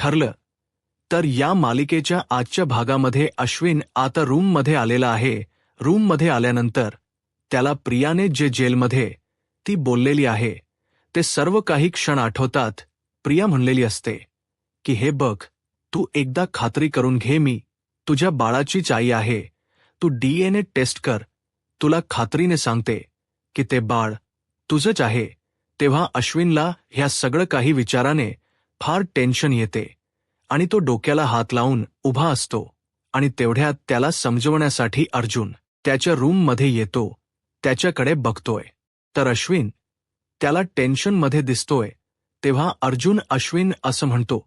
ठरलं. तर या मालिकेच्या आजच्या भागामध्ये अश्विन आता रूममध्ये आलेला आहे. रूममध्ये आल्यानंतर त्याला प्रियाने जे जेलमध्ये ती बोललेली आहे ते सर्व काही क्षण आठवतात. प्रिया म्हणलेली असते की हे बघ, तू एकदा खात्री करून घे, मी तुझ्या बाळाचीच आई आहे. तू DNA टेस्ट कर, तुला खात्रीने सांगते की ते बाळ तुझंच आहे. तेव्हा अश्विनला ह्या सगळं काही विचाराने फार टेन्शन येते आणि तो डोक्याला हात लावून उभा असतो. आणि तेवढ्यात त्याला समजवण्यासाठी अर्जुन त्याच्या रूममध्ये येतो. त्याच्याकडे बघतोय तर अश्विन त्याला टेन्शनमध्ये दिसतोय. तेव्हा अर्जुन अश्विन असं म्हणतो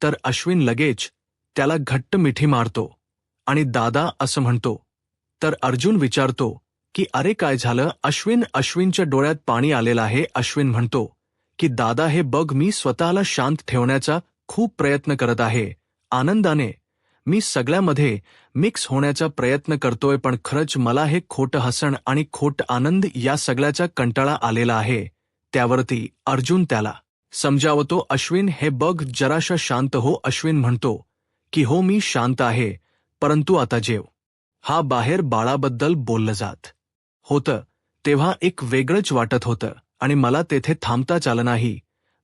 तर अश्विन लगेच त्याला घट्ट मिठी मारतो आणि दादा असं म्हणतो. तर अर्जुन विचारतो की अरे काय झालं अश्विन? अश्विनच्या डोळ्यात पाणी आलेलं आहे. अश्विन म्हणतो की दादा हे बघ, मी स्वतःला शांत ठेवण्याचा खूप प्रयत्न करत आहे. आनंदाने मी सगळ्यामध्ये मिक्स होण्याचा प्रयत्न करतोय, पण खरंच मला हे खोटं हसण आणि खोट आनंद या सगळ्याचा कंटाळा आलेला आहे. त्यावरती अर्जुन त्याला समजावतो, अश्विन हे बघ, जराशा शांत हो. अश्विन म्हणतो की हो मी शांत आहे, परंतु आता जेव. हा बाहेर बाळाबद्दल बोललं जात होतं तेव्हा एक वेगळंच वाटत होतं आणि मला तेथे थांबताच आलं नाही.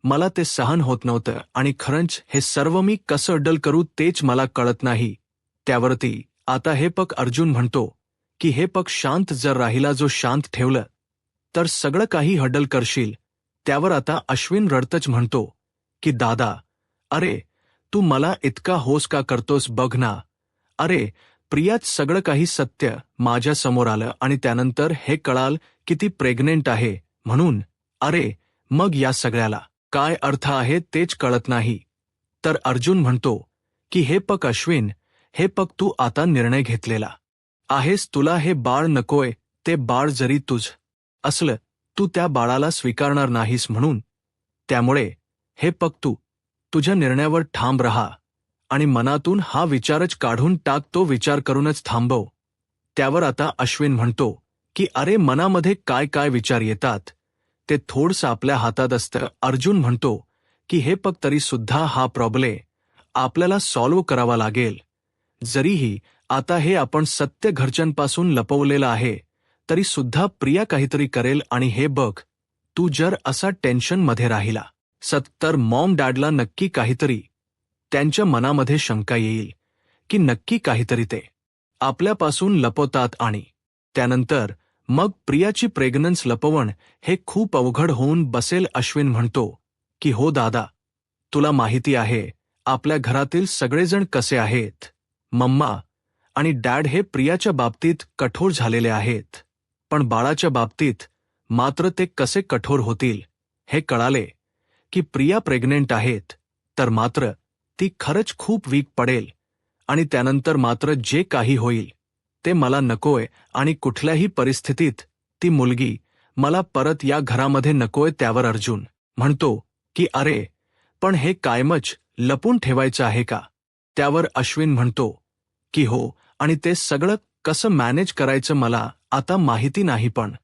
मला ते सहन होत नव्हतं आणि खरंच हे सर्व मी कसं अड्डल करू तेच मला कळत नाही. त्यावरती आता हे पक अर्जुन म्हणतो की हे पक शांत जर राहिला, जो शांत ठेवलं तर सगळं काही हडल करशील. त्यावर आता अश्विन रडतच म्हणतो की दादा, अरे तू मला इतका होस का करतोस? बघ ना, अरे प्रियाच सगळं काही सत्य माझ्या समोर आलं आणि त्यानंतर हे कळाल की ती प्रेग्नेंट आहे म्हणून. अरे मग या सगळ्याला काय अर्थ आहे तेच कळत नाही. तर अर्जुन म्हणतो की हे पक अश्विन, हे पक तू आता निर्णय घेतलेला आहेस. तुला हे बाळ नकोय. ते बाळ जरी तुझ असलं तू त्या बाळाला स्वीकारणार नाहीस म्हणून. त्यामुळे हे पक तू तुझ्या निर्णयावर ठाम राहा आणि मनातून हा विचारच काढून टाक. तो विचार करूनच थांबव. त्यावर आता अश्विन म्हणतो की अरे मनामध्ये काय काय विचार येतात ते थोडंसं आपल्या हातात असतं. अर्जुन म्हणतो की हे पक तरी सुद्धा हा प्रॉब्लेम आपल्याला सॉल्व्ह करावा लागेल. जरीही आता हे आपण सत्य घरच्यांपासून लपवलेलं आहे तरी सुद्धा प्रिया काहीतरी करेल. आणि हे बघ, तू जर असा टेन्शनमध्ये राहिला तर मॉम डॅडला नक्की काहीतरी त्यांच्या मनामध्ये शंका येईल की नक्की काहीतरी ते आपल्यापासून लपवतात आणि त्यानंतर मग प्रियाची प्रेग्नन्स लपवण हे खूप अवघड होऊन बसेल. अश्विन म्हणतो की हो दादा, तुला माहिती आहे आपल्या घरातील सगळेजण कसे आहेत. मम्मा आणि डॅड हे प्रियाच्या बाबतीत कठोर झालेले आहेत, पण बाळाच्या बाबतीत मात्र ते कसे कठोर होतील हे कळाले की प्रिया प्रेग्नेंट आहेत तर मात्र ती खरंच खूप वीक पडेल आणि त्यानंतर मात्र जे काही होईल ते मला नकोय आणि कुठल्याही परिस्थितीत ती मुलगी मला परत या घरामध्ये नकोय. त्यावर अर्जुन म्हणतो की अरे पण हे कायमच लपून ठेवायचं आहे का? त्यावर अश्विन म्हणतो की हो, आणि ते सगळं कसं मॅनेज करायचं मला आता माहिती नाही, पण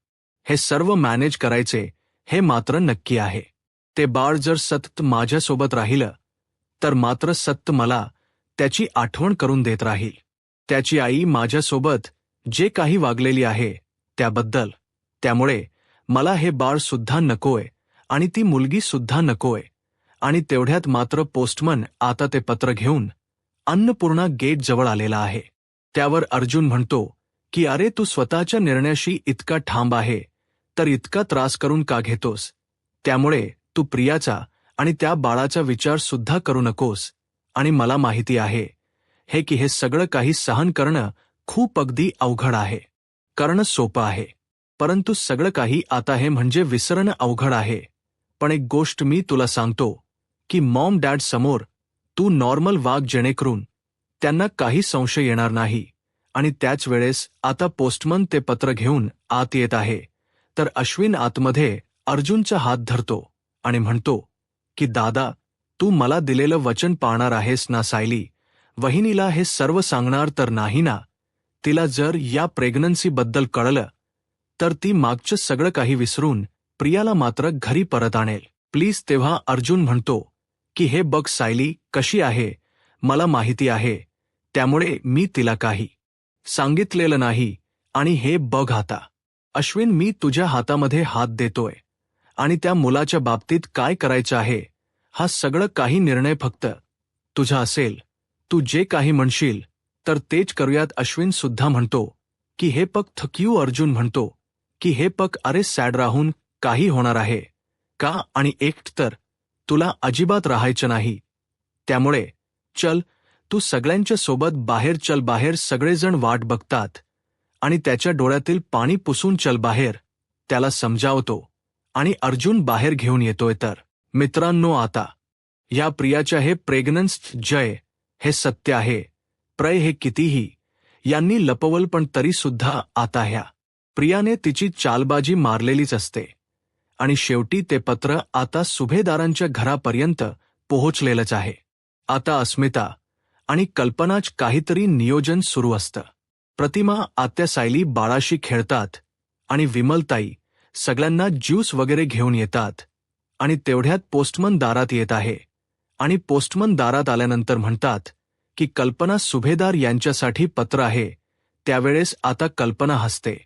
हे सर्व मॅनेज करायचे हे मात्र नक्की आहे. ते बाळ जर सतत माझ्यासोबत राहिलं तर मात्र सतत मला त्याची आठवण करून देत राहील. त्याची आई माझ्यासोबत जे काही वागलेली आहे त्याबद्दल. त्यामुळे मला हे बाळ सुद्धा नकोय आणि ती मुलगी सुद्धा नकोय. आणि तेवढ्यात मात्र पोस्टमन आता ते पत्र घेऊन अन्नपूर्णा गेट जवळ आलेला आहे. त्यावर अर्जुन म्हणतो की अरे तू स्वतःच्या निर्णयाशी इतका ठाम आहे तर इतका त्रास करून का घेतोस? त्यामुळे तू प्रियाचा आणि त्या बाळाचा विचार सुद्धा करू नकोस. आणि मला माहिती आहे हे की हे सगळं काही सहन करणं खूप अगदी अवघड आहे. करणं सोपं आहे, परंतु सगळं काही आता हे म्हणजे विसरणं अवघड आहे. पण एक गोष्ट मी तुला सांगतो की मॉम डॅड समोर तू नॉर्मल वाग, जेणेकरून त्यांना काही संशय येणार नाही. आणि त्याच वेळेस आता पोस्टमन ते पत्र घेऊन आत येत आहे. तर अश्विन आतमध्ये अर्जुनचा हात धरतो आणि म्हणतो की दादा, तू मला दिलेलं वचन पाळणार आहेस ना? सायली वहिनीला हे सर्व सांगणार तर नाही ना? तिला जर या प्रेग्नन्सीबद्दल कळलं तर ती मागचं सगळं काही विसरून प्रियाला मात्र घरी परत आणेल. प्लीज. तेव्हा अर्जुन म्हणतो की हे बघ सायली कशी आहे, मला माहिती आहे, त्यामुळे मी तिला काही सांगितलेलं नाही. आणि हे बघ आता अश्विन, मी तुझ्या हातामध्ये हात देतोय आणि त्या मुलाच्या बाबतीत काय करायचं आहे हा सगळं काही निर्णय फक्त तुझा असेल. तू जे काही म्हणशील तर तेच करूयात. अश्विन सुद्धा म्हणतो की हे पक थक्यू. अर्जुन म्हणतो की हे पक अरे सॅड राहून काही होणार आहे का, आणि एकट तर तुला अजिबात राहायचं नाही, त्यामुळे चल तू सगळ्यांच्या सोबत बाहेर चल. बाहेर सगळेजण वाट बघतात आणि त्याच्या डोळ्यातील पाणी पुसून चल बाहेर, त्याला समजावतो आणि अर्जुन बाहेर घेऊन येतोय. तर मित्रांनो, आता या प्रियाच्या हे प्रेग्नन्स जय हे सत्य आहे. प्रय हे कितीही यांनी लपवल पण तरी सुद्धा आता ह्या प्रियाने तिची चालबाजी मारलेलीच असते आणि शेवटी ते पत्र आता सुभेदारांच्या घरापर्यंत पोहोचलेलंच आहे. आता अस्मिता आणि कल्पनाच काहीतरी नियोजन सुरू असतं. प्रतिमा, आत्या सायली बाळाशी खेळतात आणि विमलताई सगळ्यांना ज्यूस वगैरे घेऊन येतात आणि तेवढ्यात पोस्टमन दारात येत आहे आणि पोस्टमन दारात आल्यानंतर म्हणतात की कल्पना, सुभेदार यांच्यासाठी पत्र आहे. त्यावेळेस आता कल्पना हसते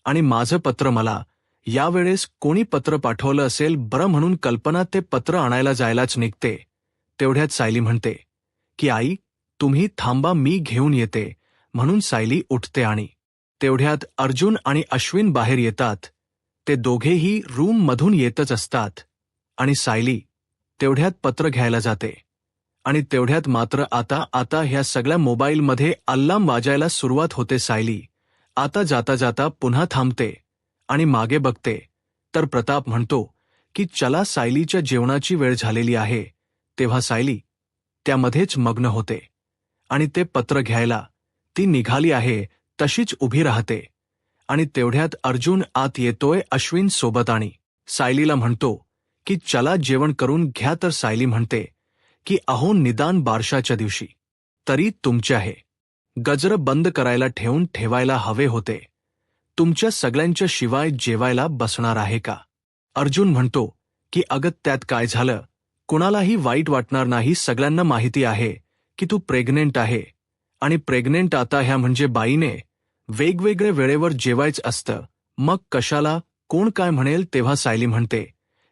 आणि माझं पत्र, मला यावेळेस कोणी पत्र पाठवलं असेल बरं, म्हणून कल्पना ते पत्र आणायला जायलाच निघते. तेवढ्यात सायली म्हणते की आई तुम्ही थांबा, मी घेऊन येते, म्हणून सायली उठते आणि तेवढ्यात अर्जुन आणि अश्विन बाहेर येतात. ते दोघेही रूम मधून येतच असतात आणि सायली तेवढ्यात पत्र घ्यायला जाते आणि तेवढ्यात मात्र आता ह्या सगळ्या मोबाईलमध्ये अल्लार्म वाजायला सुरुवात होते. सायली आता जाता जाता पुन्हा थांबते आणि मागे बघते तर प्रताप म्हणतो की चला, सायलीच्या जेवणाची वेळ झालेली आहे. तेव्हा सायली त्यामध्येच मग्न होते आणि ते पत्र घ्यायला ती निघाली आहे तशीच उभी राहते आणि तेवढ्यात अर्जुन आत येतोय अश्विन सोबत आणि सायलीला म्हणतो की चला जेवण करून घ्या. तर सायली म्हणते की अहो, निदान बारशाच्या दिवशी तरी तुमचे आहे गजर बंद करायला ठेवायला हवे होते. तुमच्या सगळ्यांच्या शिवाय जेवायला बसणार आहे का? अर्जुन म्हणतो की अगं त्यात काय झालं, कुणालाही वाईट वाटणार नाही. सगळ्यांना माहिती आहे की तू प्रेग्नेंट आहे आणि प्रेग्नेंट आता ह्या म्हणजे बाईने वेगवेगळे वेळेवर जेवायचं असतं, मग कशाला कोण काय म्हणेल. तेव्हा सायली म्हणते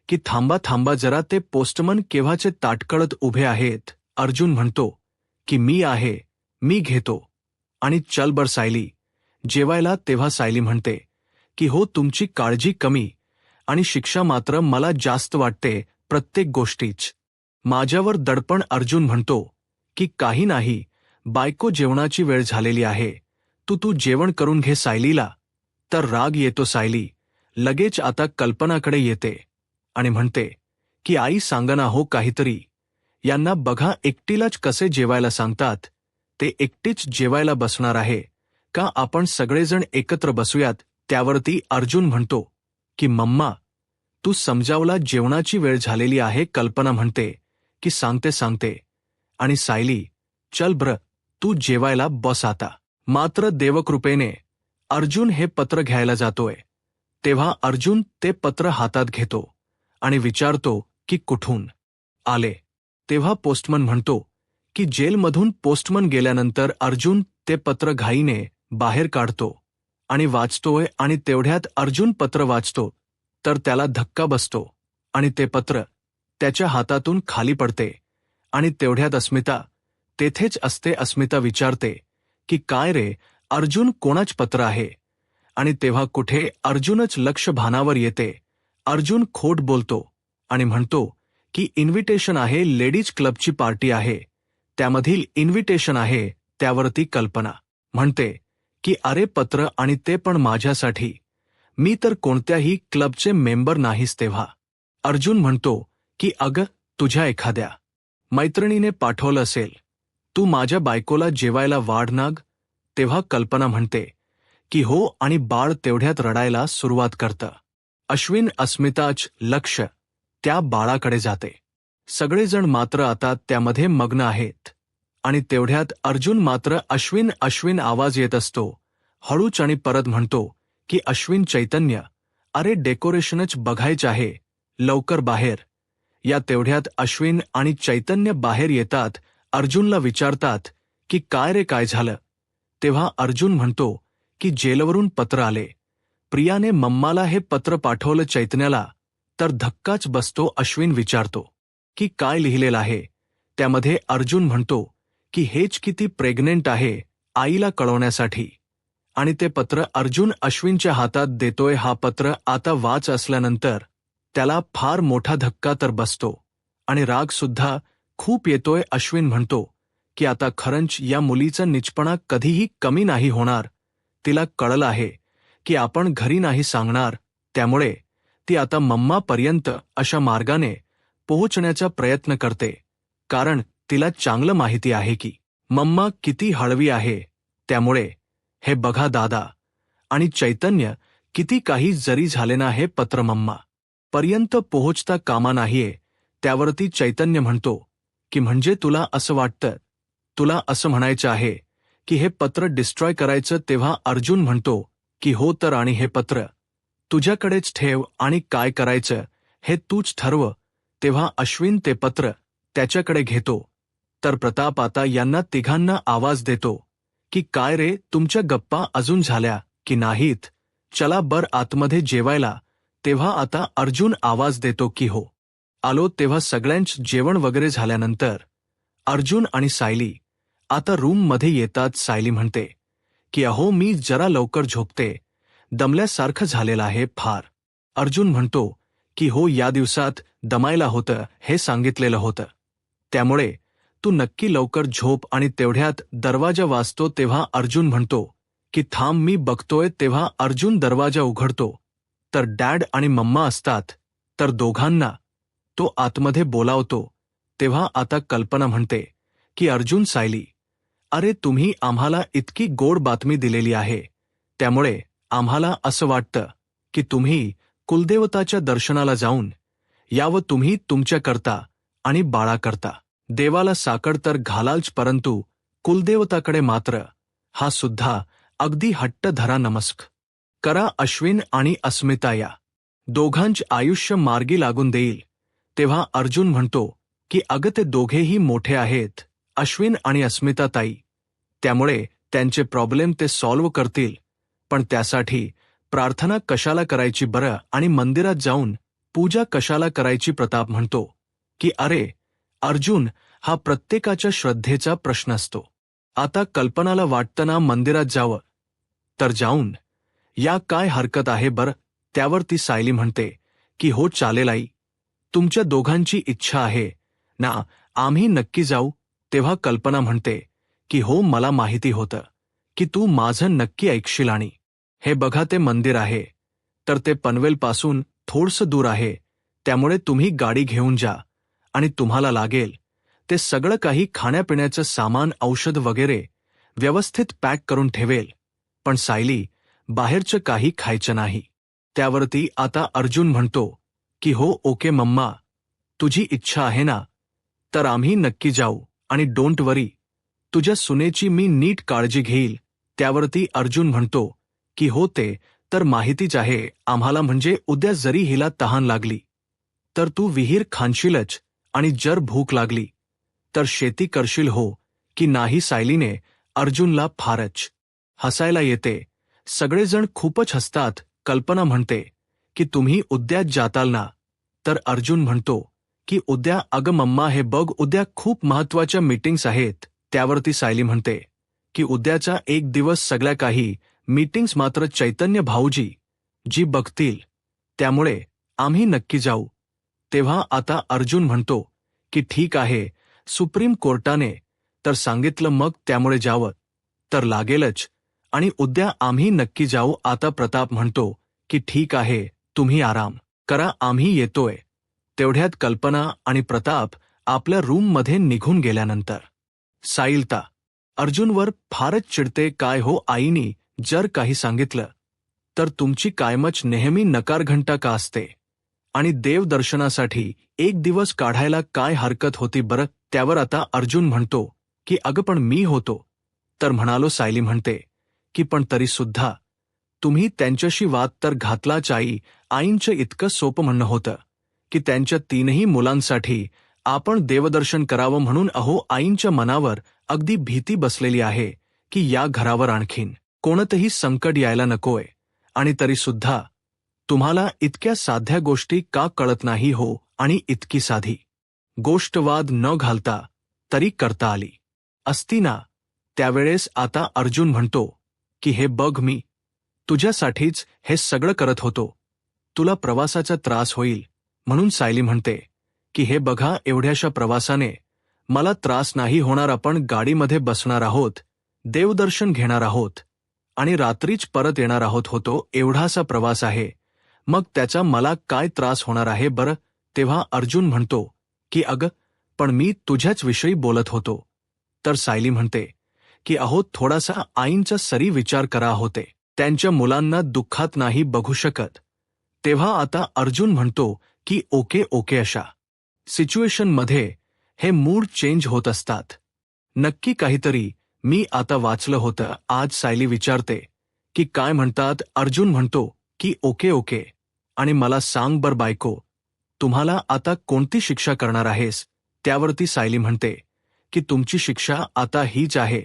की थांबा जरा, ते पोस्टमन केव्हाचे ताटकळत उभे आहेत. अर्जुन म्हणतो की मी आहे, मी घेतो आणि चल बर सायली जेवायला. तेव्हा सायली म्हणते की हो, तुमची काळजी कमी आणि शिक्षा मात्र मला जास्त वाटते प्रत्येक गोष्टीच. माझ्यावर दडपण. अर्जुन म्हणतो की काही नाही बायको, जेवणाची वेळ झालेली आहे, तू जेवण करून घे. सायलीला तर राग येतो. सायली लगेच आता कल्पनाकडे येते आणि म्हणते की आई सांगना हो काहीतरी, यांना बघा एकटीलाच कसे जेवायला सांगतात, ते एकटीच जेवायला बसणार आहे का, आपण सगळेजण एकत्र बसूयात. त्यावरती अर्जुन म्हणतो की मम्मा तू समजावला, जेवणाची वेळ झालेली आहे. कल्पना म्हणते की सांगते आणि सायली चल बर तू जेवायला बस आता. मात्र देवकृपेने अर्जुन हे पत्र घ्यायला जातोय तेव्हा अर्जुन ते पत्र हातात घेतो आणि विचारतो की कुठून आले. तेव्हा पोस्टमन म्हणतो की जेलमधून पोस्टमन गेल्यानंतर अर्जुन ते पत्र घाईने बाहेर काढतो आणि वाचतोय आणि तेवढ्यात अर्जुन पत्र वाचतो तर त्याला धक्का बसतो आणि ते पत्र त्याच्या हातातून खाली पडते आणि तेवढ्यात अस्मिता तेथेच असते. अस्मिता विचारते की काय रे अर्जुन, कोणाच पत्र आहे, आणि तेव्हा कुठे अर्जुनच लक्ष भानावर येते. अर्जुन खोट बोलतो आणि म्हणतो की इन्व्हिटेशन आहे, लेडीज क्लबची पार्टी आहे, त्यामधील इन्व्हिटेशन आहे. त्यावरती कल्पना म्हणते की अरे पत्र, आणि ते पण माझ्यासाठी, मी तर कोणत्याही क्लबचे मेंबर नाहीस. तेव्हा अर्जुन म्हणतो की अगं, तुझ्या एखाद्या मैत्रिणीने पाठवलं असेल, तू माझ्या बायकोला जेवायला वाढ नाग. तेव्हा कल्पना म्हणते की हो, आणि बाळ तेवढ्यात रडायला सुरुवात करतं. अश्विन, अस्मिताच लक्ष त्या बाळाकडे जाते. सगळेजण मात्र आता त्यामध्ये मग्न आहेत आणि तेवढ्यात अर्जुन मात्र अश्विन आवाज येत असतो हळूच आणि परत म्हणतो की अश्विन, चैतन्य, अरे डेकोरेशनच बघायचं आहे, लवकर बाहेर या तेवढ्यात अश्विन आणि चैतन्य बाहेर येतात. अर्जुनला विचारतात की काय रे, काय झालं? तेव्हा अर्जुन म्हणतो की जेलवरून पत्र आले. प्रियाने मम्माला हे पत्र पाठवलं चैतन्याला. तर धक्काच बसतो. अश्विन विचारतो की काय लिहिलेलं आहे? त्यामध्ये अर्जुन म्हणतो की हेच की ती प्रेग्नेंट आहे, आईला कळवण्यासाठी. आणि ते पत्र अर्जुन अश्विनच्या हातात देतोय. हा पत्र आता वाच असल्यानंतर त्याला फार मोठा धक्का तर बसतो आणि राग सुद्धा खूप येतोय. अश्विन म्हणतो की आता खरंच या मुलीचा निचपणा कधीही कमी नाही होणार. तिला कळलं आहे की आपण घरी नाही सांगणार, त्यामुळे ती आता मम्मापर्यंत अशा मार्गाने पोहोचण्याचा प्रयत्न करते, कारण तिला चांगलं माहिती आहे की मम्मा किती हळवी आहे. त्यामुळे हे बघा दादा आणि चैतन्य, किती काही जरी झाले ना, हे पत्र मम्मा पर्यंत पोहोचता कामा नाहीये. त्यावरती चैतन्य म्हणतो की म्हणजे तुला असं वाटतं, तुला असं म्हणायचं आहे की हे पत्र डिस्ट्रॉय करायचं? तेव्हा अर्जुन म्हणतो की हो तर, आणि हे पत्र तुझ्याकडेच ठेव आणि काय करायचं हे तूच ठरव. तेव्हा अश्विन ते पत्र त्याच्याकडे घेतो. तर प्रताप आता यांना तिघांना आवाज देतो की काय रे, तुमच्या गप्पा अजून झाल्या की नाहीत? चला बर आतमध्ये जेवायला. तेव्हा आता अर्जुन आवाज देतो की हो आलो. तेव्हा सगळ्यांच जेवण वगैरे झाल्यानंतर अर्जुन आणि सायली आता रूममध्ये येतात. सायली म्हणते की अहो, मी जरा लवकर झोपते, दमल्यासारखं झालेलं आहे फार. अर्जुन म्हणतो की हो, या दिवसात दमायला होतं हे सांगितलेलं होतं, त्यामुळे तू नक्की लवकर झोप. आणि तेवढ्यात दरवाजा वाजतो. तेव्हा अर्जुन म्हणतो की थांब, मी बघतोय. तेव्हा अर्जुन दरवाजा उघडतो तर डॅड आणि मम्मा असतात. तर दोघांना तो आतमध्ये बोलावतो. तेव्हा आता कल्पना म्हणते की अर्जुन, सायली, अरे तुम्ही आम्हाला इतकी गोड बातमी दिलेली आहे, त्यामुळे आम्हाला असं वाटतं की तुम्ही कुलदेवताच्या दर्शनाला जाऊन यावं. तुम्ही तुमच्याकरता आणि बाळाकरता देवाला साकड तर घालालच, परंतु कुलदेवताकडे मात्र हा सुद्धा अगदी हट्ट धरा, नमस्क करा. अश्विन आणि अस्मिता या दोघांच आयुष्य मार्गी लागून देईल. तेव्हा अर्जुन म्हणतो की अगं, ते दोघेही मोठे आहेत, अश्विन आणि अस्मिता ताई, त्यामुळे त्यांचे प्रॉब्लेम ते सॉल्व्ह करतील. पण त्यासाठी प्रार्थना कशाला करायची बरं, आणि मंदिरात जाऊन पूजा कशाला करायची? प्रताप म्हणतो की अरे अर्जुन, हा प्रत्येकाच्या श्रद्धेचा प्रश्न असतो. आता कल्पनाला वाटतं ना मंदिरात जावं, तर जाऊन या, काय हरकत आहे बरं? त्यावर ती सायली म्हणते की हो चालेल आई, तुमच्या दोघांची इच्छा आहे ना, आम्ही नक्की जाऊ. तेव्हा कल्पना म्हणते की हो, मला माहिती होतं की तू माझं नक्की ऐकशील. आणि हे बघा, ते मंदिर आहे तर ते पनवेलपासून थोडंसं दूर आहे, त्यामुळे तुम्ही गाडी घेऊन जा आणि तुम्हाला लागेल ते सगळं काही खाण्यापिण्याचं सामान, औषध वगैरे व्यवस्थित पॅक करून ठेवेल. पण सायली, बाहेरचं काही खायचं नाही. त्यावरती आता अर्जुन म्हणतो की हो ओके मम्मा, तुझी इच्छा आहे ना, तर आम्ही नक्की जाऊ. आणि डोंट वरी, तुझ्या सुनेची मी नीट काळजी घेईल. त्यावरती अर्जुन म्हणतो की हो, ते तर माहितीच आहे आम्हाला, म्हणजे उद्या जरी हिला तहान लागली तर तू विहीर खाणशीलच, आणि जर भूक लागली तर शेती करशील, हो की नाही? सायलीने अर्जुनला फारच हसायला येते. सगळेजण खूपच हसतात. कल्पना म्हणते की तुम्ही उद्याच जाताल ना? तर अर्जुन म्हणतो की उद्या? अगं मम्मा, हे बघ, उद्या खूप महत्त्वाच्या मीटिंग्स आहेत. त्यावरती सायली म्हणते की उद्याचा एक दिवस सगळ्या काही मीटिंग्स मात्र चैतन्य भाऊजी जी बघतील, त्यामुळे आम्ही नक्की जाऊ. तेव्हा आता अर्जुन म्हणतो की ठीक आहे, सुप्रीम कोर्टाने तर सांगितलं, मग त्यामुळे जावं तर लागेलच, आणि उद्या आम्ही नक्की जाऊ. आता प्रताप म्हणतो की ठीक आहे, तुम्ही आराम करा, आम्ही येतोय. तेवढ्यात कल्पना आणि प्रताप आपल्या रूममध्ये निघून गेल्यानंतर सायलता अर्जुनवर फारच चिडते. काय हो आईनी जर काही सांगितलं तर तुमची कायमच नेहमी नकारघंटा का असते? आणि देवदर्शनासाठी एक दिवस काढायला काय हरकत होती बरं? त्यावर आता अर्जुन म्हणतो की अगं पण मी होतो तर म्हणालो. सायली म्हणते की पण तरी सुद्धा तुम्ही त्यांच्याशी वाद तर घातलाच आई. आईंचं इतकं सोपं म्हणणं होतं की त्यांच्या तीनही मुलांसाठी आपण देवदर्शन करावं म्हणून आईंच्या मनावर अगदी भीती बसलेली आहे की या घरावर आणखीन कोणतंही संकट यायला नकोय. आणि तरी सुद्धा तुम्हाला इतक्या साध्या गोष्टी का कळत नाही हो. आणि इतकी साधी गोष्ट वाद न घालता तरी करता आली असती ना. त्यावेळेस आता अर्जुन म्हणतो की हे बघ, मी तुझ्यासाठीच हे सगळं करत होतो, तुला प्रवासाचा त्रास होईल म्हणून. सायली म्हणते की हे बघा, एवढ्याशा प्रवासाने मला त्रास नाही होणार, आपण गाडीमध्ये बसणार आहोत, देवदर्शन घेणार आहोत आणि रात्रीच परत येणार आहोत. होतो एवढासा प्रवास आहे, मग त्याचा मला काय त्रास होणार आहे बरं. तेव्हा अर्जुन म्हणतो की अगं, पण मी तुझ्याच विषयी बोलत होतो. तर सायली म्हणते की थोडासा आईंचा सरी विचार करा होते, त्यांच्या मुलांना दुःखात नाही बघू शकत. तेव्हा आता अर्जुन म्हणतो की ओके ओके, अशा सिच्युएशनमध्ये हे मूड चेंज होत असतात. नक्की काहीतरी मी आता वाचलं होतं आज. सायली विचारते की काय म्हणतात. अर्जुन म्हणतो की ओके ओके, आणि मला सांग बर बायको, तुम्हाला आता कोणती शिक्षा करणार आहेस. त्यावरती सायली म्हणते की तुमची शिक्षा आता हीच आहे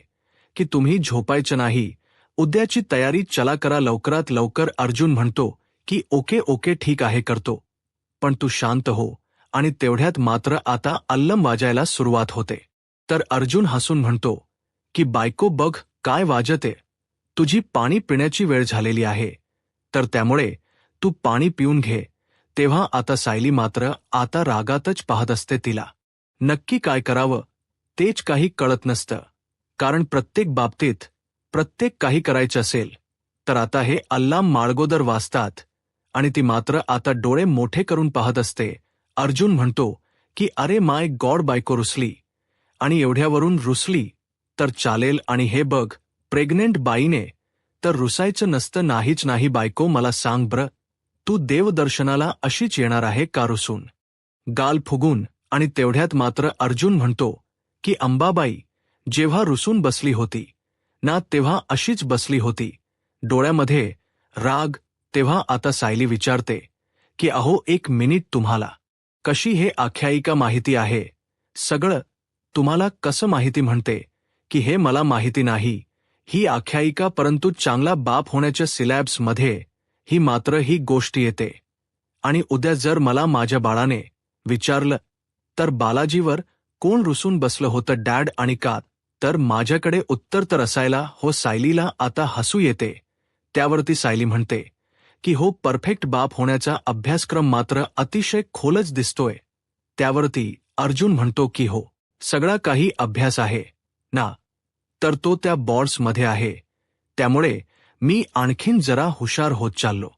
की तुम्ही झोपायचं नाही, उद्याची तयारी चला करा लवकरात लवकर. अर्जुन म्हणतो की ओके ओके ठीक आहे करतो, पण तू शांत हो. आणि तेवढ्यात मात्र आता अल्लम वाजायला सुरुवात होते. तर अर्जुन हसून म्हणतो की बायको बघ काय वाजते, तुझी पाणी पिण्याची वेळ झालेली आहे, तर त्यामुळे तू पाणी पिऊन घे. तेव्हा आता सायली मात्र आता रागातच पाहत असते. तिला नक्की काय करावं तेच काही कळत नसतं, कारण प्रत्येक बाबतीत प्रत्येक काही करायचं असेल तर आता हे अल्लाम माळगोदर वाजतात आणि ती मात्र आता डोळे मोठे करून पाहत असते. अर्जुन म्हणतो की अरे माय गॉड, बायको रुसली, आणि एवढ्यावरून रुसली तर चालेल, आणि हे बघ प्रेग्नेंट बाईने तर रुसायचं नसतं. नाहीच नाही बायको, मला सांग ब्र, तू देवदर्शनाला अशीच येणार आहे का रुसून, गाल फुगून. आणि तेवढ्यात मात्र अर्जुन म्हणतो की अंबाबाई जेव्हा रुसून बसली होती ना, तेव्हा अशीच बसली होती, डोळ्यामध्ये राग. तेव्हा आता सायली विचारते की एक मिनिट, तुम्हाला कशी हे आख्यायिका माहिती आहे, सगळं तुम्हाला कसं माहिती. म्हणते की हे मला माहिती नाही ही आख्यायिका, परंतु चांगला बाप होण्याच्या सिलॅब्समध्ये ही मात्र ही गोष्ट येते. आणि उद्या जर मला माझ्या बाळाने विचारलं तर बालाजीवर कोण रुसून बसलं होतं डॅड आणि का, तर माझ्याकडे उत्तर तर असायला हो. सायलीला आता हसू येते. त्यावरती सायली म्हणते की हो, परफेक्ट बाप होण्याचा अभ्यासक्रम मात्र अतिशय खोलच दिसतोय. त्यावरती अर्जुन म्हणतो की हो, सगळा काही अभ्यास आहे ना, तर तो त्या बॉर्ड्समध्ये आहे, त्यामुळे मी आणखीन जरा हुशार होत चाललो.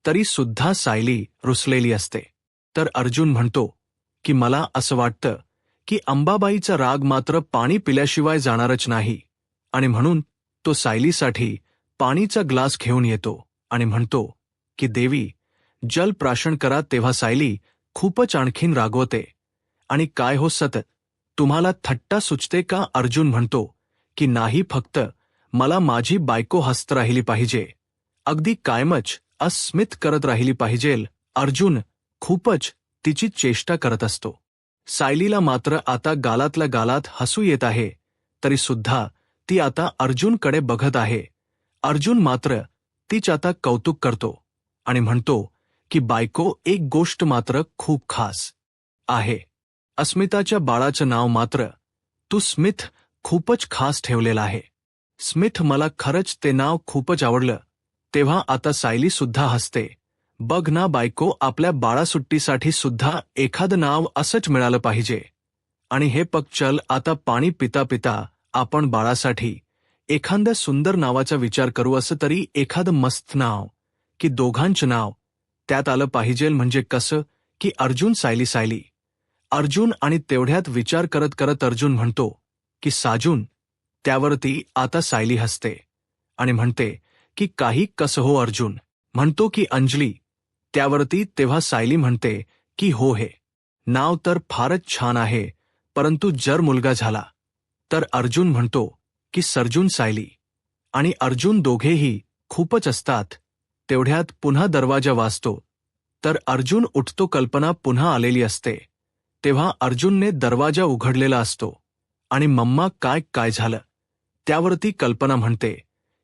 तरी सुद्धा सायली रुसलेली असते. तर अर्जुन म्हणतो की मला असं वाटतं की अंबाबाईचा राग मात्र पाणी पिल्याशिवाय जाणारच नाही, आणि म्हणून तो सायलीसाठी पाणीचा ग्लास घेऊन येतो आणि म्हणतो की देवी जल प्राशन करा. तेव्हा सायली खूपच आणखीन रागवते आणि काय हो सतत तुम्हाला थट्टा सुचते का. अर्जुन म्हणतो की नाही, फक्त मला माझी बायको हसत राहिली पाहिजे, अगदी कायमच अस्मित करत राहिली पाहिजेल. अर्जुन खूपच तिची चेष्टा करत असतो. सायलीला मात्र आता गालातल्या गालात हसू येत आहे, तरी सुद्धा ती आता अर्जुनकडे बघत आहे. अर्जुन मात्र तीच आता कौतुक करतो आणि म्हणतो की बायको, एक गोष्ट मात्र खूप खास आहे, अस्मिताच्या बाळाचं नाव मात्र तू स्मिथ खूपच खास ठेवलेलं आहे. स्मिथ, मला खरंच ते नाव खूपच आवडलं. तेव्हा आता सायली सुद्धा हसते. बघ ना बायको, आपल्या बाळासुट्टीसाठी सुद्धा एखादं नाव असंच मिळालं पाहिजे. आणि हे पग चल, आता पाणी पिता पिता आपण बाळासाठी एखाद्या सुंदर नावाचा विचार करू. असं तरी एखादं मस्त नाव की दोघांचं नाव त्यात आलं पाहिजे. म्हणजे कसं की अर्जुन सायली सायली अर्जुन. आणि तेवढ्यात विचार करत करत अर्जुन म्हणतो की साजून. त्यावरती आता सायली हसते आणि म्हणते की काही कसं हो. अर्जुन म्हणतो की अंजली. त्यावरती तेव्हा सायली म्हणते की हो, हे नाव तर फारच छान आहे, परंतु जर मुलगा झाला तर. अर्जुन म्हणतो की सर्जुन. सायली आणि अर्जुन दोघेही खूपच असतात. तेवढ्यात पुन्हा दरवाजा वाजतो. तर अर्जुन उठतो. कल्पना पुन्हा आलेली असते. तेव्हा अर्जुनने दरवाजा उघडलेला असतो आणि मम्मा काय काय झालं. त्यावरती कल्पना म्हणते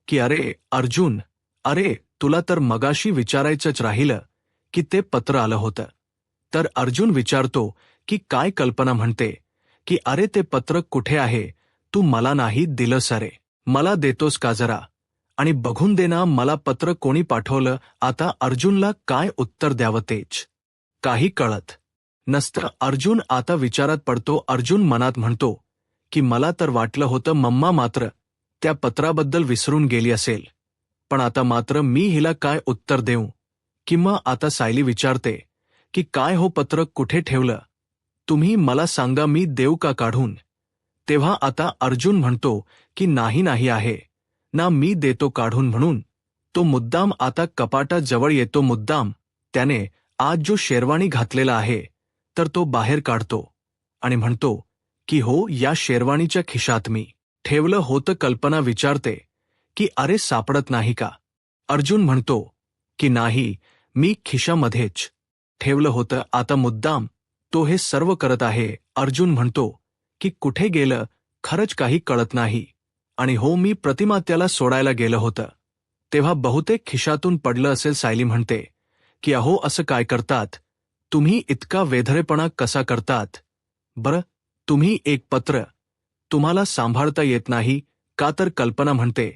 की अरे अर्जुन, अरे तुला तर मगाशी विचारायचंच राहिलं की ते पत्र आलं होतं. तर अर्जुन विचारतो की काय. कल्पना म्हणते की अरे ते पत्र कुठे आहे, तू मला नाही दिलंस, अरे मला देतोस का जरा, आणि बघून दे ना मला पत्र कोणी पाठवलं. आता अर्जुनला काय उत्तर द्यावं तेच काही कळत नसतं. अर्जुन आता विचारात पडतो. अर्जुन मनात म्हणतो की मला तर वाटलं होतं मम्मा मात्र त्या पत्राबद्दल विसरून गेली असेल, पण आता मात्र मी हिला काय उत्तर देऊ. किंवा आता सायली विचारते की काय हो, पत्र कुठे ठेवलं, तुम्ही मला सांगा, मी देऊ का काढून. तेव्हा आता अर्जुन म्हणतो की नाही नाही आहे ना, मी देतो काढून. म्हणून तो मुद्दाम आता कपाटाजवळ येतो. मुद्दाम त्याने आज जो शेरवाणी घातलेला आहे तर तो बाहेर काढतो आणि म्हणतो की हो, या शेरवाणीच्या खिशात मी ठेवलं होतं. कल्पना विचारते की अरे सापडत नाही का. अर्जुन म्हणतो की नाही, मी खिशामध्येच ठेवलं होतं. आता मुद्दाम तो हे सर्व करत आहे. अर्जुन म्हणतो की कुठे गेलं, खरंच काही कळत नाही. आणि हो, मी प्रतिमा त्याला सोडायला गेलं होतं तेव्हा बहुतेक खिशातून पडलं असेल. सायली म्हणते की अहो, असं काय करतात तुम्ही, इतका वेधरेपणा कसा करतात बरं. तुम्ही एक पत्र तुम्हाला सांभाळता येत नाही का. तर कल्पना म्हणते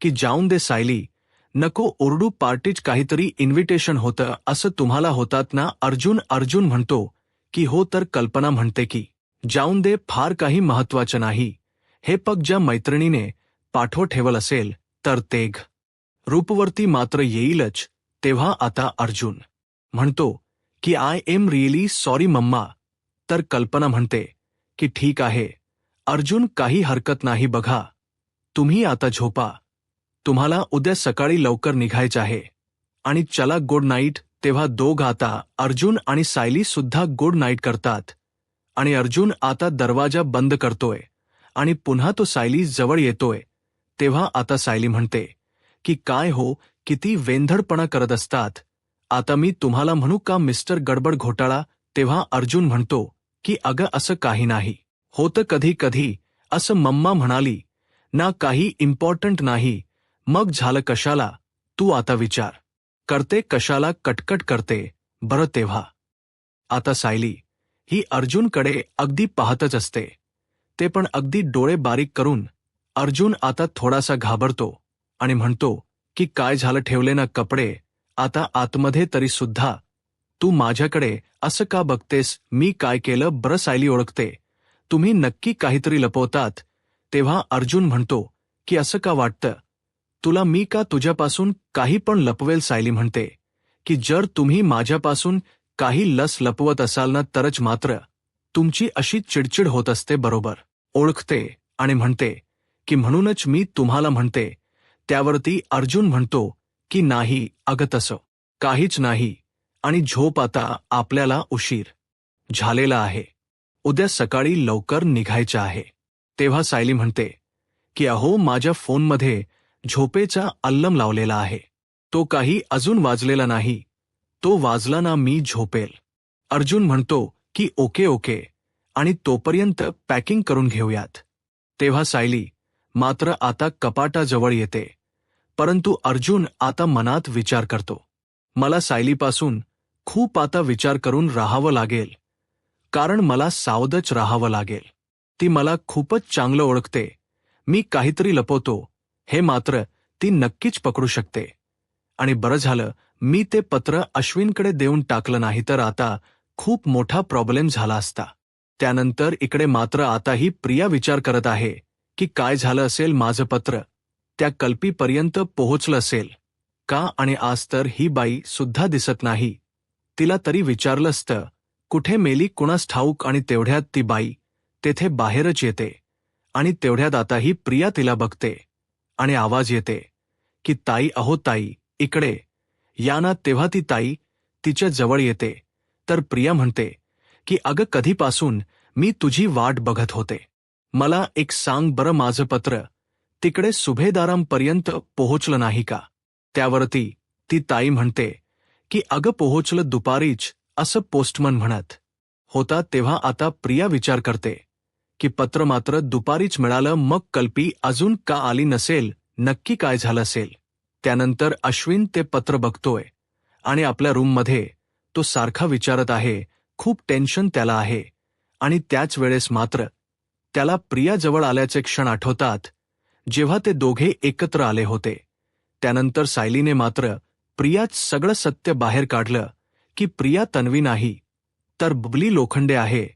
की जाऊन दे सायली, नको ओरडू, पार्टीच काहीतरी इन्व्हिटेशन होतं असं तुम्हाला होतात ना. अर्जुन म्हणतो की हो. तर कल्पना म्हणते की जाऊन दे, फार काही महत्वाचं नाही. हे पग ज्या मैत्रिणीने पाठव ठेवल असेल तर तेघ रूपवरती मात्र येईलच. तेव्हा आता अर्जुन म्हणतो की I am really sorry mama. तर कल्पना म्हणते की ठीक आहे अर्जुन, काही हरकत नाही. बघा, तुम्ही आता झोपा, तुम्हाला उद्या सकाळी लवकर निघायचं आहे. आणि चला, गुड नाईट. तेव्हा दोघ आता अर्जुन आणि सायली सुद्धा गुड नाईट करतात. आणि अर्जुन आता दरवाजा बंद करतोय आणि पुन्हा तो सायली जवळ येतोय. तेव्हा आता सायली म्हणते की काय हो, किती वेंधळपणा करत असतात. आता मी तुम्हाला म्हणू का मिस्टर गडबड घोटाळा. तेव्हा अर्जुन म्हणतो की अगं, असं काही नाही होतं कधी कधी असं मम्मा म्हणाली ना, काही इम्पॉर्टंट नाही. मग झालं कशाला, तू आता विचार करते कशाला, कटकट करते बरं. तेव्हा आता सायली ही अर्जुनकडे अगदी पाहतच असते, ते पण अगदी डोळे बारीक करून. अर्जुन आता थोडासा घाबरतो आणि म्हणतो की काय झालं, ठेवले ना कपडे आता आतमध्ये, तरी सुद्धा तू माझ्याकडे असं का बघतेस, मी काय केलं बरं. सायली ओळखते तुम्ही नक्की काहीतरी लपवतात. तेव्हा अर्जुन म्हणतो की असं का वाटतं तुला, मी का तुझ्यापासून काही पण लपवेल. सायली म्हणते की जर तुम्ही माझ्यापासून काही लस लपवत असाल ना, तरच मात्र तुमची अशी चिडचिड होत असते. बरोबर ओळखते आणि म्हणते की म्हणूनच मी तुम्हाला म्हणते. त्यावरती अर्जुन म्हणतो की नाही अगं, तसं काहीच नाही. आणि झोप आता, आपल्याला उशीर झालेला आहे, उद्या सकाळी लवकर निघायचं आहे. तेव्हा सायली म्हणते की अहो, माझ्या फोनमध्ये झोपेचा अल्लम लावलेला आहे, तो काही अजून वाजलेला नाही. तो वाजला ना मी झोपेल. अर्जुन म्हणतो की ओके ओके, आणि तोपर्यंत पॅकिंग करून घेऊयात. तेव्हा सायली मात्र आता कपाटाजवळ येते. परंतु अर्जुन आता मनात विचार करतो, मला सायलीपासून खूप आता विचार करून राहावं लागेल, कारण मला सावधच राहावं लागेल. ती मला खूपच चांगलं ओळखते. मी काहीतरी लपवतो हे मात्र ती नक्कीच पकडू शकते. आणि बरं झालं मी ते पत्र अश्विनकडे देऊन टाकलं, नाही तर आता खूप मोठा प्रॉब्लेम झाला असता. त्यानंतर इकडे मात्र आताही प्रिया विचार करत आहे की काय झालं असेल, माझं पत्र त्या कल्पीपर्यंत पोहोचलं असेल का. आणि आज तर ही बाई सुद्धा दिसत नाही. तिला तरी विचारलं असतं कुठे मेली कुणास ठाऊक. आणि तेवढ्यात ती बाई तेथे बाहेरच येते. आणि तेवढ्यात आता ही प्रिया तिला बघते आणि आवाज येते की ताई, अहो ताई, इकडे या ना. तेव्हा ती ताई तिच्या जवळ येते. तर प्रिया म्हणते की अगं, कधीपासून मी तुझी वाट बघत होते. मला एक सांग बरं, माझं पत्र तिकडे सुभेदारांपर्यंत पोहोचलं नाही का. त्यावरती ती ताई म्हणते की अगं पोहोचलं दुपारीच, असं पोस्टमन म्हणत होता. तेव्हा आता प्रिया विचार करते की पत्र मात्र दुपारीच मिळालं, मग कल्पी अजून का आली नसेल, नक्की काय झालं असेल. त्यानंतर अश्विन ते पत्र बघतोय आणि आपल्या रूममध्ये तो सारखा विचारत आहे. खूप टेन्शन त्याला आहे. आणि त्याच वेळेस मात्र त्याला प्रिया जवळ आल्याचे क्षण आठवतात, जेव्हा ते दोघे एकत्र आले होते. त्यानंतर सायलीने मात्र प्रियाच सगळं सत्य बाहेर काढलं की प्रिया तन्वी नाही, तर बबली लोखंडे आहे.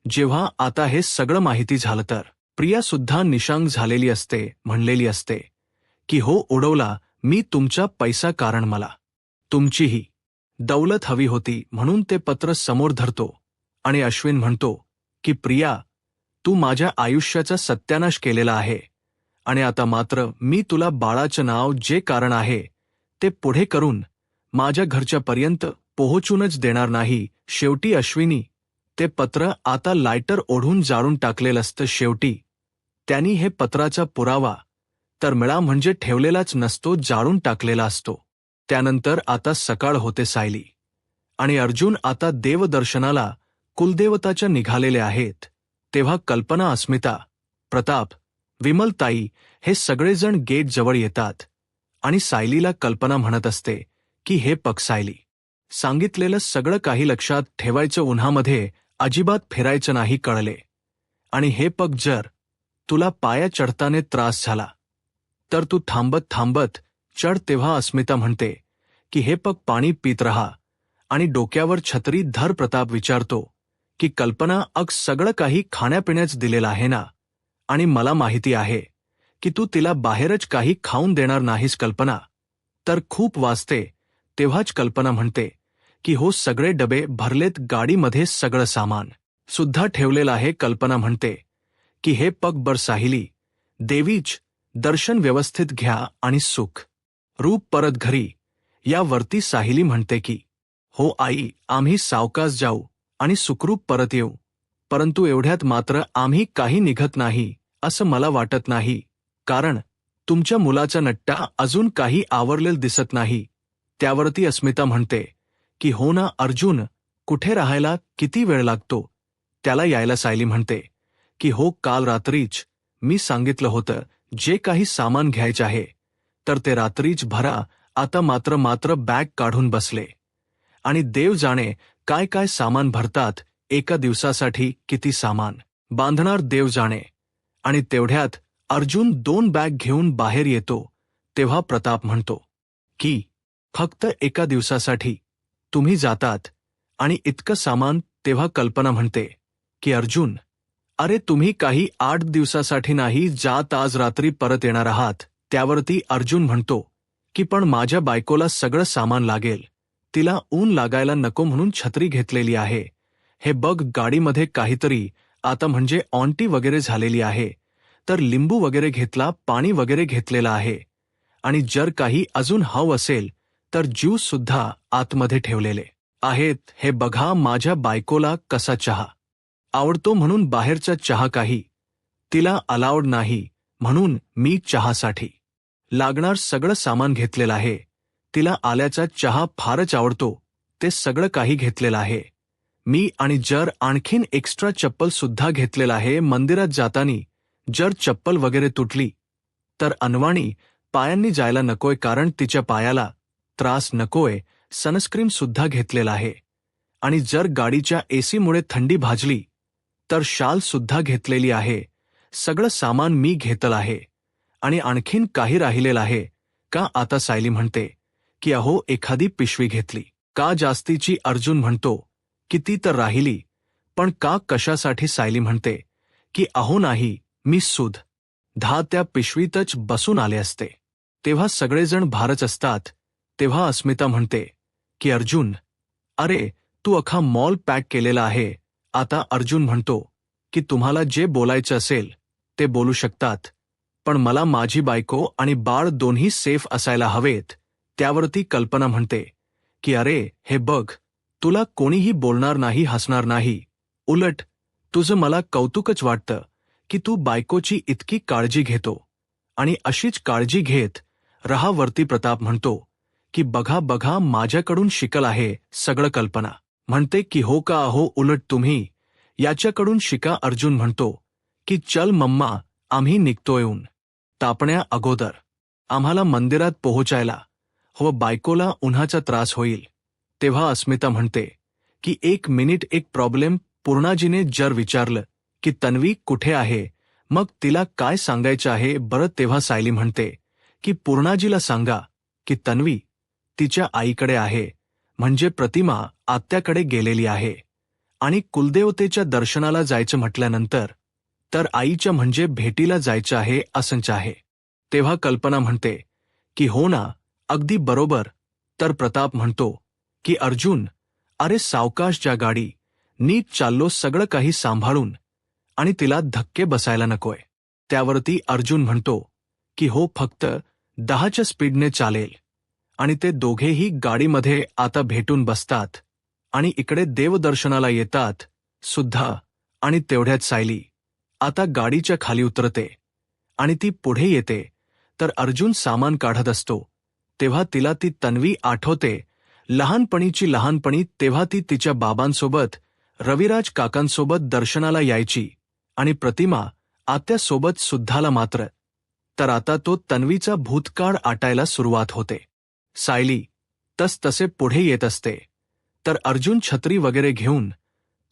जेव्हा आता हे सगळं माहिती झालं तर प्रिया सुद्धा निशांग झालेली असते. म्हणलेली असते की हो उडवला मी तुमचा पैसा, कारण मला तुमचीही दौलत हवी होती. म्हणून ते पत्र समोर धरतो आणि अश्विन म्हणतो की प्रिया, तू माझ्या आयुष्याचा सत्यानाश केलेला आहे आणि आता मात्र मी तुला बाळाचं नाव जे कारण आहे ते पुढे करून माझ्या घरच्यापर्यंत पोहोचूनच देणार नाही. शेवटी अश्विनी ते पत्र आता लायटर ओढून जाळून टाकलेलं असतं. शेवटी त्यांनी हे पत्राचा पुरावा तर मिळा म्हणजे ठेवलेलाच नसतो, जाळून टाकलेला असतो. त्यानंतर आता सकाळ होते. सायली आणि अर्जुन आता देवदर्शनाला कुलदेवताच्या निघालेले आहेत. तेव्हा कल्पना, अस्मिता, प्रताप, विमलताई हे सगळेजण गेट जवळ येतात आणि सायलीला कल्पना म्हणत असते की हे पग सायली, सांगितलेलं सगळं काही लक्षात ठेवायचं, उन्हामध्ये अजिबात फिरायचं नाही, कळले. आणि हे पग जर तुला पाया चढताना त्रास झाला तर तू थांबत थांबत चढ. तेव्हा अस्मिता म्हणते की हे पग पाणी पीत राहा आणि डोक्यावर छत्री धर. प्रताप विचारतो की कल्पना, अग सगळं काही खाण्यापिण्याच दिलेलं आहे ना, आणि मला माहिती आहे की तू तिला बाहेरच काही खाऊन देणार नाहीस कल्पना, तर खूप वाजते. तेव्हाच कल्पना म्हणते की हो सगळे डबे भरलेत गाडीमध्ये, सगळं सामान सुद्धा ठेवलेलं आहे. कल्पना म्हणते की हे पग बर साहिली, देवीच दर्शन व्यवस्थित घ्या आणि सुख रूप परत घरी यावरती साहिली म्हणते की हो आई, आम्ही सावकाश जाऊ आणि सुखरूप परत येऊ, परंतु एवढ्यात मात्र आम्ही काही निघत नाही असं मला वाटत नाही, कारण तुमच्या मुलाचा नट्टा अजून काही आवरलेलं दिसत नाही. त्यावरती अस्मिता म्हणते की हो ना अर्जुन, कुठे राहायला किती वेळ लागतो त्याला यायला. सायली म्हणते की हो काल रात्रीच मी सांगितलं होतं जे काही सामान घ्यायचं आहे तर ते रात्रीच भरा. आता मात्र बॅग काढून बसले आणि देव जाणे काय काय सामान भरतात एका दिवसासाठी, किती सामान बांधणार देव जाणे. आणि तेवढ्यात अर्जुन 2 बॅग घेऊन बाहेर येतो. तेव्हा प्रताप म्हणतो की फक्त एका दिवसासाठी तुम्ही जातात आणि इतकं सामान. तेव्हा कल्पना म्हणते की अर्जुन, अरे तुम्ही काही 8 दिवसासाठी नाही जात, आज रात्री परत येणार आहात. त्यावरती अर्जुन म्हणतो की पण माझ्या बायकोला सगळं सामान लागेल, तिला ऊन लागायला नको म्हणून छत्री घेतलेली आहे. हे बघ गाडीमध्ये काहीतरी आता म्हणजे ऑंटी वगैरे झालेली आहे, तर लिंबू वगैरे घेतला, पाणी वगैरे घेतलेलं आहे, आणि जर काही अजून हवं असेल तर ज्यूस सुद्धा आतमध्ये ठेवलेले आहेत. हे बघा माझ्या बायकोला कसा चहा आवडतो म्हणून बाहेरचा चहा काही तिला अलाउड नाही, म्हणून मी चहासाठी लागणार सगळं सामान घेतलेलं आहे. तिला आल्याचा चहा फारच आवडतो, ते सगळं काही घेतलेलं आहे मी. आणि जर आणखीन एक्स्ट्रा चप्पल सुद्धा घेतलेलं आहे. मंदिरात जातानी जर चप्पल वगैरे तुटली तर अनवाणी पायांनी जायला नकोय, कारण तिच्या पायाला त्रास नकोय. सनस्क्रीन सुद्धा घेतलेला आहे. आणि जर गाडीच्या एसीमुळे थंडी भाजली तर शाल सुद्धा घेतलेली आहे. सगळं सामान मी घेतलं आहे. आणि आणखीन काही राहिलेलं आहे का आता. सायली म्हणते की अहो एखादी पिशवी घेतली का जास्तीची. अर्जुन म्हणतो की ती तर राहिली, पण का, कशासाठी. सायली म्हणते की अहो नाही, मी सुध त्या पिशवीतच बसून आले असते. तेव्हा सगळेजण भारच असतात. तेव्हा अस्मिता म्हणते की अर्जुन, अरे तू अख्खा मॉल पॅक केलेला आहे. आता अर्जुन म्हणतो की तुम्हाला जे बोलायचं असेल ते बोलू शकतात, पण मला माझी बायको आणि बाळ दोन्ही सेफ असायला हवेत. त्यावरती कल्पना म्हणते की अरे हे बघ, तुला कोणीही बोलणार नाही, हसणार नाही, उलट तुझं मला कौतुकच वाटतं की तू बायकोची इतकी काळजी घेतो आणि अशीच काळजी घेत रहा. वरती प्रताप म्हणतो की बघा बघा माझ्याकडून शिकल आहे सगळं. कल्पना म्हणते की हो का अहो, उलट तुम्ही याच्याकडून शिका. अर्जुन म्हणतो की चल मम्मा, आम्ही निघतोय तापण्या अगोदर. आम्हाला मंदिरात पोहोचायला हो, बायकोला उन्हाचा त्रास होईल. तेव्हा अस्मिता म्हणते की 1 मिनिट, एक प्रॉब्लेम. पूर्णाजीने जर विचारलं की तन्वी कुठे आहे, मग तिला काय सांगायचं आहे बरं? तेव्हा सायली म्हणते की पूर्णाजीला सांगा की तन्वी तिच्या आईकडे आहे, म्हणजे प्रतिमा आत्याकडे गेलेली आहे. आणि कुलदेवतेच्या दर्शनाला जायचं म्हटल्यानंतर तर आईच्या म्हणजे भेटीला जायचं आहे असंच आहे. तेव्हा कल्पना म्हणते की हो ना, अगदी बरोबर. तर प्रताप म्हणतो की अर्जुन, अरे सावकाश जा, गाडी नीट चाललो, सगळं काही सांभाळून, आणि तिला धक्के बसायला नकोय. त्यावरती अर्जुन म्हणतो की हो, फक्त 10च्या स्पीडने चालेल. आणि ते दोघेही गाडीमध्ये आता भेटून बसतात आणि इकडे देवदर्शनाला येतात सुद्धा. आणि तेवढ्यात सायली आता गाडीच्या खाली उतरते आणि ती पुढे येते. तर अर्जुन सामान काढत असतो तेव्हा तिला ती तन्वी आठवते, लहानपणी. तेव्हा ती तिच्या बाबांसोबत, रविराज काकांसोबत दर्शनाला यायची आणि प्रतिमा आत्यासोबत सुद्धाला. मात्र तर आता तो तन्वीचा भूतकाळ आटायला सुरुवात होते. सायली तसे पुढे येत असते तर अर्जुन छत्री वगैरे घेऊन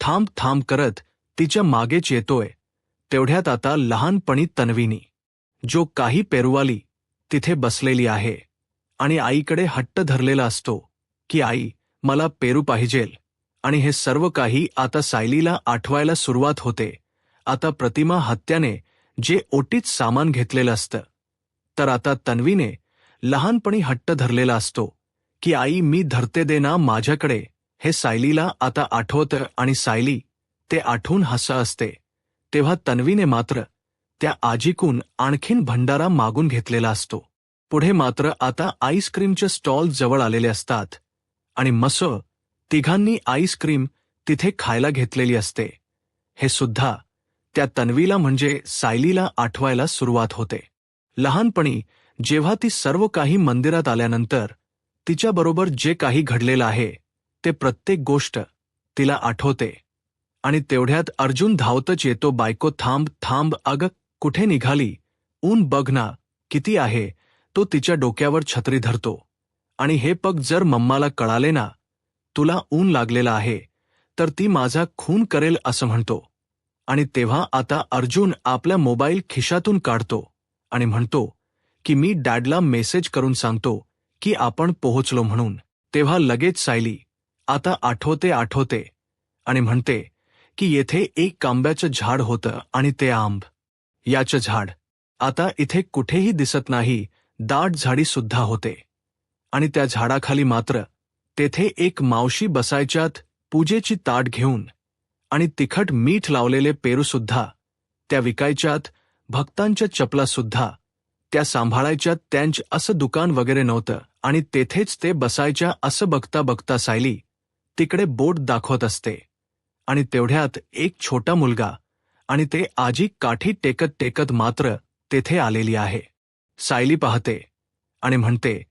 थांब करत तिच्या मागेच येतोय. तेवढ्यात आता लहानपणी तन्वीनी जो काही पेरुवाली तिथे बसलेली आहे आणि आईकडे हट्ट धरलेला असतो की आई, मला पेरू पाहिजेल. आणि हे सर्व काही आता सायलीला आठवायला सुरुवात होते. आता प्रतिमा हत्याने जे ओटीत सामान घेतलेलं असतं, तर आता तन्वीने लहानपणी हट्ट धरलेला असतो की आई, मी धरते दे ना माझ्याकडे. हे सायलीला आता आठवतं आणि सायली ते आठवून हसत असते. तेव्हा तन्वीने मात्र त्या आजीकून आणखीन भंडारा मागून घेतलेला असतो. पुढे मात्र आता आईस्क्रीमचे स्टॉल जवळ आलेले असतात आणि तिघांनी आईस्क्रीम तिथे खायला घेतलेली असते. हे सुद्धा त्या तन्वीला म्हणजे सायलीला आठवायला सुरुवात होते. लहानपणी जेव्हा ती सर्व काही मंदिरात आल्यानंतर तिच्याबरोबर जे काही घडलेलं आहे ते प्रत्येक गोष्ट तिला आठवते. आणि तेवढ्यात अर्जुन धावतच येतो. बायको, थांब, अगं कुठे निघाली? ऊन बघ ना किती आहे. तो तिच्या डोक्यावर छत्री धरतो आणि हे पग, जर मम्माला कळाले ना तुला ऊन लागलेला आहे तर ती माझा खून करेल असं म्हणतो. आणि तेव्हा आता अर्जुन आपला मोबाईल खिशातून काढतो आणि म्हणतो की मी डॅडला मेसेज करून सांगतो की आपण पोहोचलो म्हणून. तेव्हा लगेच सायली आता आठवते आणि म्हणते की येथे एक आंब्याचं झाड होतं आणि ते आंब याचं झाड आता इथे कुठेही दिसत नाही. दाट झाडी सुद्धा होते आणि त्या झाडाखाली मात्र तेथे एक मावशी बसायच्यात पूजेची ताट घेऊन, आणि तिखट मीठ लावलेले पेरूसुद्धा त्या विकायच्यात. भक्तांच्या चपला सुद्धा त्या सांभाळायच्यात. त्यांचं असं दुकान वगैरे नव्हतं आणि तेथेच ते बसायच्या. असं बघता सायली तिकडे बोट दाखवत असते आणि तेवढ्यात एक छोटा मुलगा आणि ते आजी काठी टेकत मात्र तेथे आलेली आहे. सायली पाहते आणि म्हणते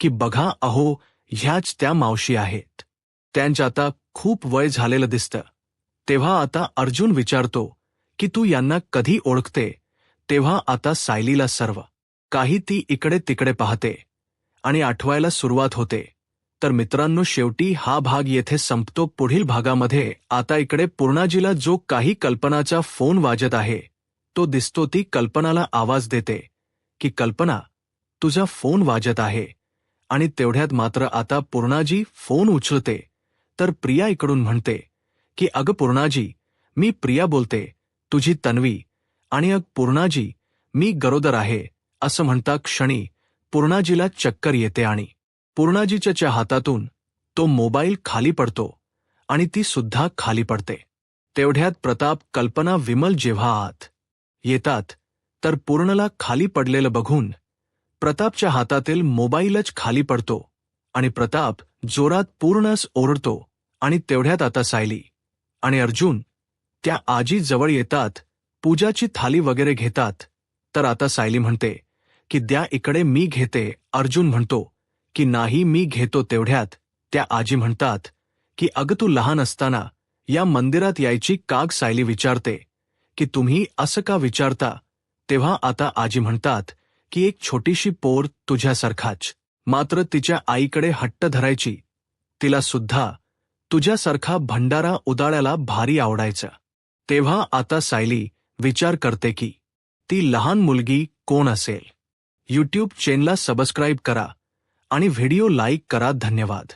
की बघा अहो, ह्याच त्या मावशी आहेत. त्यांचं आता खूप वय झालेलं दिसतं. तेव्हा आता अर्जुन विचारतो की तू यांना कधी ओळखते? तेव्हा आता सायलीला सर्व काही ती इकडे तिकडे पाहते आणि आठवायला सुरुवात होते. तर मित्रांनो, शेवटी हा भाग येथे संपतो. पुढील भागामध्ये आता इकडे पूर्णाजीला जो काही कल्पनाचा फोन वाजत आहे तो दिसतो. ती कल्पनाला आवाज देते की कल्पना, तुझा फोन वाजत आहे. आणि तेवढ्यात मात्र आता पूर्णाजी फोन उचलते तर प्रिया इकडून म्हणते की अगं पूर्णाजी, मी प्रिया बोलते, तुझी तन्वी. आणि पूर्णाजी, मी गरोदर आहे असं म्हणता क्षणी पूर्णाजीला चक्कर येते आणि पूर्णाजीच्या हातातून तो मोबाईल खाली पडतो आणि ती सुद्धा खाली पडते. तेवढ्यात प्रताप, कल्पना, विमल जेव्हा आत येतात तर पूर्णला खाली पडलेलं बघून प्रतापच्या हातातील मोबाईलच खाली पडतो आणि प्रताप जोरात पूर्णच ओरडतो. आणि तेवढ्यात आता सायली आणि अर्जुन त्या आजी जवळ येतात, पूजाची थाली वगैरे घेतात. तर आता सायली म्हणते की द्या इकडे, मी घेते. अर्जुन म्हणतो की नाही मी घेतो तेवढ्यात त्या आजी म्हणतात की अगं तू लहान असताना या मंदिरात यायची काग सायली विचारते की तुम्ही असं का विचारता तेव्हा आता आजी म्हणतात की एक छोटीशी पोर तुझ्यासारखाच मात्र तिच्या आईकडे हट्ट धरायची तिला सुद्धा तुझ्यासारखा भंडारा उदाळ्याला भारी आवडायचा तेव्हा आता सायली विचार करते की ती लहान मुलगी कोण असेल यूट्यूब चॅनलला सबस्क्राईब करा आणि व्हिडिओ लाईक करा धन्यवाद